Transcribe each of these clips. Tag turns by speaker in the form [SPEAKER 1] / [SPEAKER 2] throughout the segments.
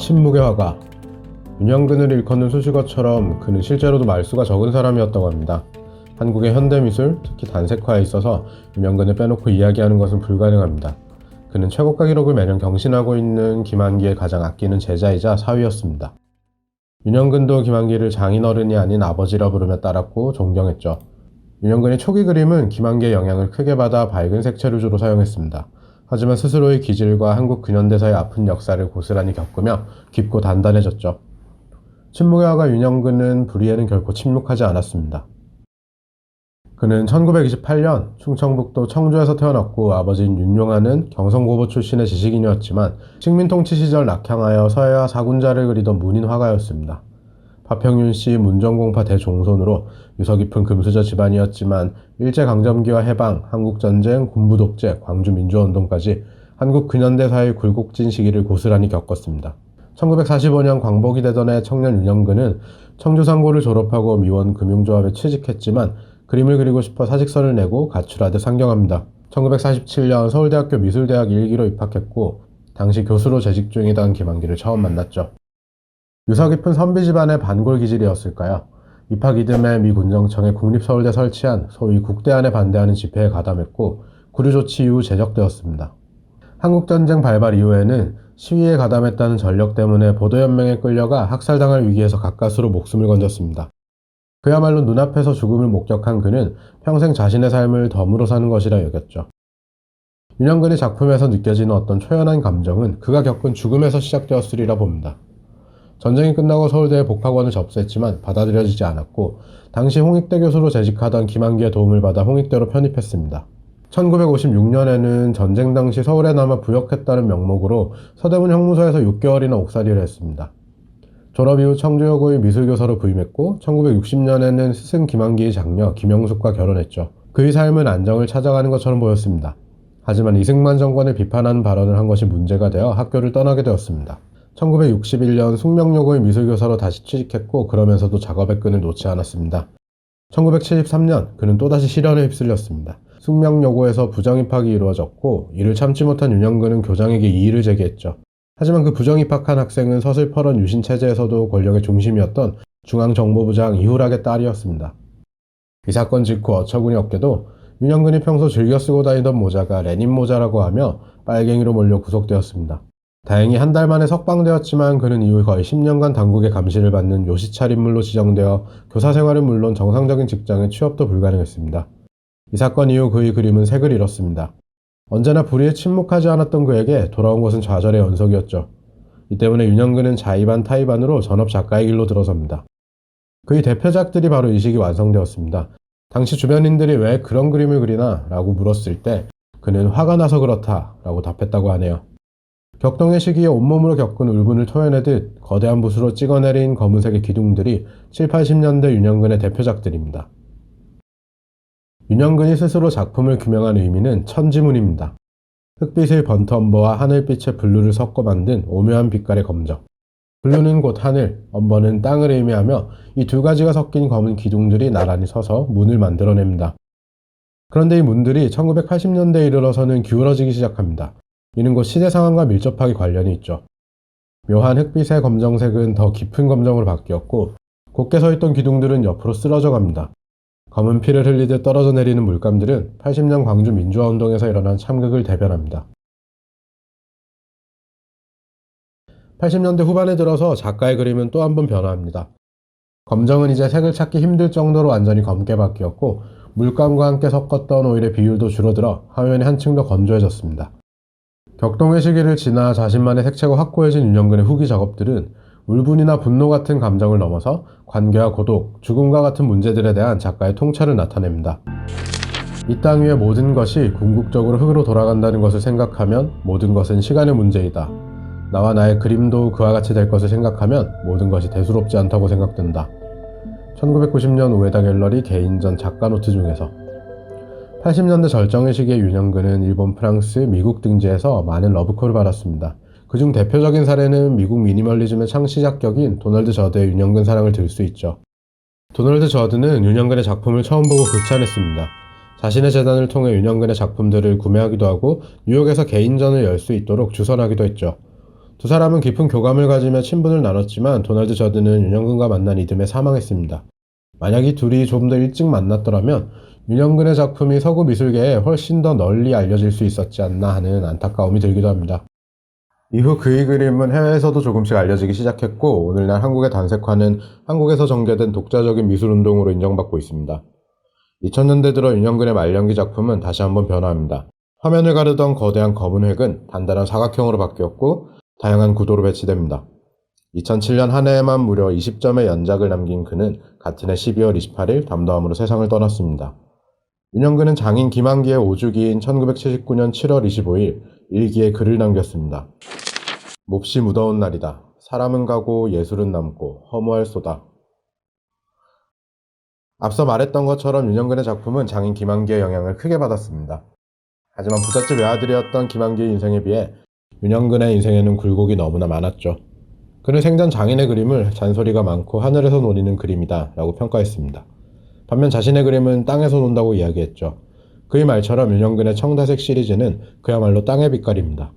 [SPEAKER 1] 침묵의 화가. 윤영근을 일컫는 수식어처럼 그는 실제로도 말수가 적은 사람이었다고 합니다. 한국의 현대미술, 특히 단색화에 있어서 윤영근을 빼놓고 이야기하는 것은 불가능합니다. 그는 최고가 기록을 매년 경신하고 있는 김한기의 가장 아끼는 제자이자 사위였습니다. 윤영근도 김한기를 장인어른이 아닌 아버지라 부르며 따랐고 존경했죠. 윤영근의 초기 그림은 김한기의 영향을 크게 받아 밝은 색채를 주로 사용했습니다. 하지만 스스로의 기질과 한국 근현대사의 아픈 역사를 고스란히 겪으며 깊고 단단해졌죠. 침묵의 화가 윤영근은 불의에는 결코 침묵하지 않았습니다. 그는 1928년 충청북도 청주에서 태어났고 아버지인 윤용하는 경성고보 출신의 지식인이었지만 식민통치 시절 낙향하여 서해와 사군자를 그리던 문인 화가였습니다. 파평윤씨 문정공파 대종손으로 유서 깊은 금수저 집안이었지만 일제강점기와 해방, 한국전쟁, 군부독재, 광주민주화운동까지 한국 근현대사의 굴곡진 시기를 고스란히 겪었습니다. 1945년 광복이 되던 해 청년 윤영근은 청주상고를 졸업하고 미원 금융조합에 취직했지만 그림을 그리고 싶어 사직서를 내고 가출하듯 상경합니다. 1947년 서울대학교 미술대학 1기로 입학했고 당시 교수로 재직 중이던 김한기를 처음 만났죠. 유서 깊은 선비 집안의 반골 기질이었을까요? 입학 이듬해 미 군정청에 국립서울대 설치한 소위 국대안에 반대하는 집회에 가담했고 구류 조치 이후 제적되었습니다. 한국전쟁 발발 이후에는 시위에 가담했다는 전력 때문에 보도연맹에 끌려가 학살당할 위기에서 가까스로 목숨을 건졌습니다. 그야말로 눈앞에서 죽음을 목격한 그는 평생 자신의 삶을 덤으로 사는 것이라 여겼죠. 윤영근의 작품에서 느껴지는 어떤 초연한 감정은 그가 겪은 죽음에서 시작되었으리라 봅니다. 전쟁이 끝나고 서울대에 복학원을 접수했지만 받아들여지지 않았고 당시 홍익대 교수로 재직하던 김한기의 도움을 받아 홍익대로 편입했습니다. 1956년에는 전쟁 당시 서울에 남아 부역했다는 명목으로 서대문 형무소에서 6개월이나 옥살이를 했습니다. 졸업 이후 청주여고의 미술교사로 부임했고 1960년에는 스승 김한기의 장녀 김영숙과 결혼했죠. 그의 삶은 안정을 찾아가는 것처럼 보였습니다. 하지만 이승만 정권을 비판하는 발언을 한 것이 문제가 되어 학교를 떠나게 되었습니다. 1961년 숙명여고의 미술교사로 다시 취직했고 그러면서도 작업의 끈을 놓지 않았습니다. 1973년 그는 또다시 실연에 휩쓸렸습니다. 숙명여고에서 부정입학이 이루어졌고 이를 참지 못한 윤영근은 교장에게 이의를 제기했죠. 하지만 그 부정입학한 학생은 서슬퍼런 유신체제에서도 권력의 중심이었던 중앙정보부장 이후락의 딸이었습니다. 이 사건 직후 어처구니 없게도 윤영근이 평소 즐겨 쓰고 다니던 모자가 레닌 모자라고 하며 빨갱이로 몰려 구속되었습니다. 다행히 한 달 만에 석방되었지만 그는 이후 거의 10년간 당국의 감시를 받는 요시찰 인물로 지정되어 교사 생활은 물론 정상적인 직장에 취업도 불가능했습니다. 이 사건 이후 그의 그림은 색을 잃었습니다. 언제나 불의에 침묵하지 않았던 그에게 돌아온 것은 좌절의 연속이었죠. 이 때문에 윤영근은 자의반 타의반으로 전업 작가의 길로 들어섭니다. 그의 대표작들이 바로 이 시기 완성되었습니다. 당시 주변인들이 왜 그런 그림을 그리나 라고 물었을 때 그는 화가 나서 그렇다 라고 답했다고 하네요. 격동의 시기에 온몸으로 겪은 울분을 토해내듯 거대한 붓으로 찍어내린 검은색의 기둥들이 7, 80년대 윤영근의 대표작들입니다. 윤영근이 스스로 작품을 규명한 의미는 천지문입니다. 흑빛의 번트엄버와 하늘빛의 블루를 섞어 만든 오묘한 빛깔의 검정. 블루는 곧 하늘, 엄버는 땅을 의미하며 이 두 가지가 섞인 검은 기둥들이 나란히 서서 문을 만들어냅니다. 그런데 이 문들이 1980년대에 이르러서는 기울어지기 시작합니다. 이는 곧 시대 상황과 밀접하게 관련이 있죠. 묘한 흑빛의 검정색은 더 깊은 검정으로 바뀌었고 곧게 서있던 기둥들은 옆으로 쓰러져 갑니다. 검은 피를 흘리듯 떨어져 내리는 물감들은 80년 광주 민주화운동에서 일어난 참극을 대변합니다. 80년대 후반에 들어서 작가의 그림은 또 한 번 변화합니다. 검정은 이제 색을 찾기 힘들 정도로 완전히 검게 바뀌었고 물감과 함께 섞었던 오일의 비율도 줄어들어 화면이 한층 더 건조해졌습니다. 격동의 시기를 지나 자신만의 색채가 확고해진 윤영근의 후기 작업들은 울분이나 분노 같은 감정을 넘어서 관계와 고독, 죽음과 같은 문제들에 대한 작가의 통찰을 나타냅니다. 이 땅 위의 모든 것이 궁극적으로 흙으로 돌아간다는 것을 생각하면 모든 것은 시간의 문제이다. 나와 나의 그림도 그와 같이 될 것을 생각하면 모든 것이 대수롭지 않다고 생각된다. 1990년 우에다 갤러리 개인전 작가 노트 중에서 80년대 절정의 시기에 윤영근은 일본, 프랑스, 미국 등지에서 많은 러브콜을 받았습니다. 그중 대표적인 사례는 미국 미니멀리즘의 창시작격인 도널드 저드의 윤영근 사랑을 들 수 있죠. 도널드 저드는 윤영근의 작품을 처음 보고 극찬했습니다. 자신의 재단을 통해 윤영근의 작품들을 구매하기도 하고 뉴욕에서 개인전을 열 수 있도록 주선하기도 했죠. 두 사람은 깊은 교감을 가지며 친분을 나눴지만 도널드 저드는 윤영근과 만난 이듬해 사망했습니다. 만약 이 둘이 좀 더 일찍 만났더라면 윤영근의 작품이 서구 미술계에 훨씬 더 널리 알려질 수 있었지 않나 하는 안타까움이 들기도 합니다. 이후 그의 그림은 해외에서도 조금씩 알려지기 시작했고 오늘날 한국의 단색화는 한국에서 전개된 독자적인 미술운동으로 인정받고 있습니다. 2000년대 들어 윤영근의 말년기 작품은 다시 한번 변화합니다. 화면을 가르던 거대한 검은 획은 단단한 사각형으로 바뀌었고 다양한 구도로 배치됩니다. 2007년 한 해에만 무려 20점의 연작을 남긴 그는 같은 해 12월 28일 담담함으로 세상을 떠났습니다. 윤영근은 장인 김한기의 오주기인 1979년 7월 25일 일기에 글을 남겼습니다. 몹시 무더운 날이다. 사람은 가고 예술은 남고 허무할소다. 앞서 말했던 것처럼 윤영근의 작품은 장인 김한기의 영향을 크게 받았습니다. 하지만 부잣집 외아들이었던 김한기의 인생에 비해 윤영근의 인생에는 굴곡이 너무나 많았죠. 그는 생전 장인의 그림을 잔소리가 많고 하늘에서 노리는 그림이다 라고 평가했습니다. 반면 자신의 그림은 땅에서 논다고 이야기했죠. 그의 말처럼 윤영근의 청다색 시리즈는 그야말로 땅의 빛깔입니다.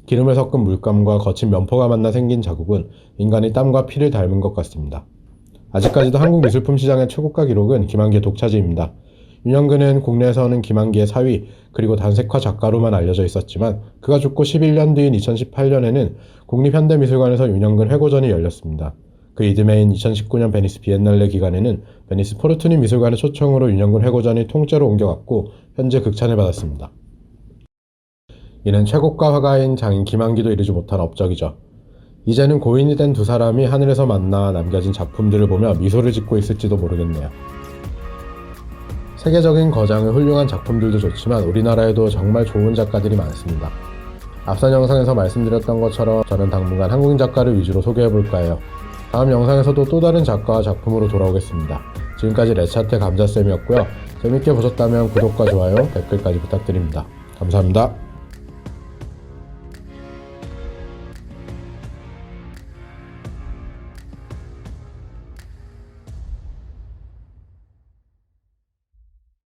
[SPEAKER 1] 기름을 섞은 물감과 거친 면포가 만나 생긴 자국은 인간의 땀과 피를 닮은 것 같습니다. 아직까지도 한국 미술품 시장의 최고가 기록은 김한기의 독차지입니다. 윤영근은 국내에서는 김한기의 사위 그리고 단색화 작가로만 알려져 있었지만 그가 죽고 11년 뒤인 2018년에는 국립현대미술관에서 윤영근 회고전이 열렸습니다. 그 이듬해인 2019년 베니스 비엔날레 기간에는 베니스 포르투니 미술관의 초청으로 윤영근 회고전이 통째로 옮겨갔고 현재 극찬을 받았습니다. 이는 최고가 화가인 장인 김한기도 이루지 못한 업적이죠. 이제는 고인이 된 두 사람이 하늘에서 만나 남겨진 작품들을 보며 미소를 짓고 있을지도 모르겠네요. 세계적인 거장의 훌륭한 작품들도 좋지만 우리나라에도 정말 좋은 작가들이 많습니다. 앞선 영상에서 말씀드렸던 것처럼 저는 당분간 한국인 작가를 위주로 소개해볼까 해요. 다음 영상에서도 또 다른 작가와 작품으로 돌아오겠습니다. 지금까지 레차테 감자쌤이었고요. 재밌게 보셨다면 구독과 좋아요, 댓글까지 부탁드립니다. 감사합니다.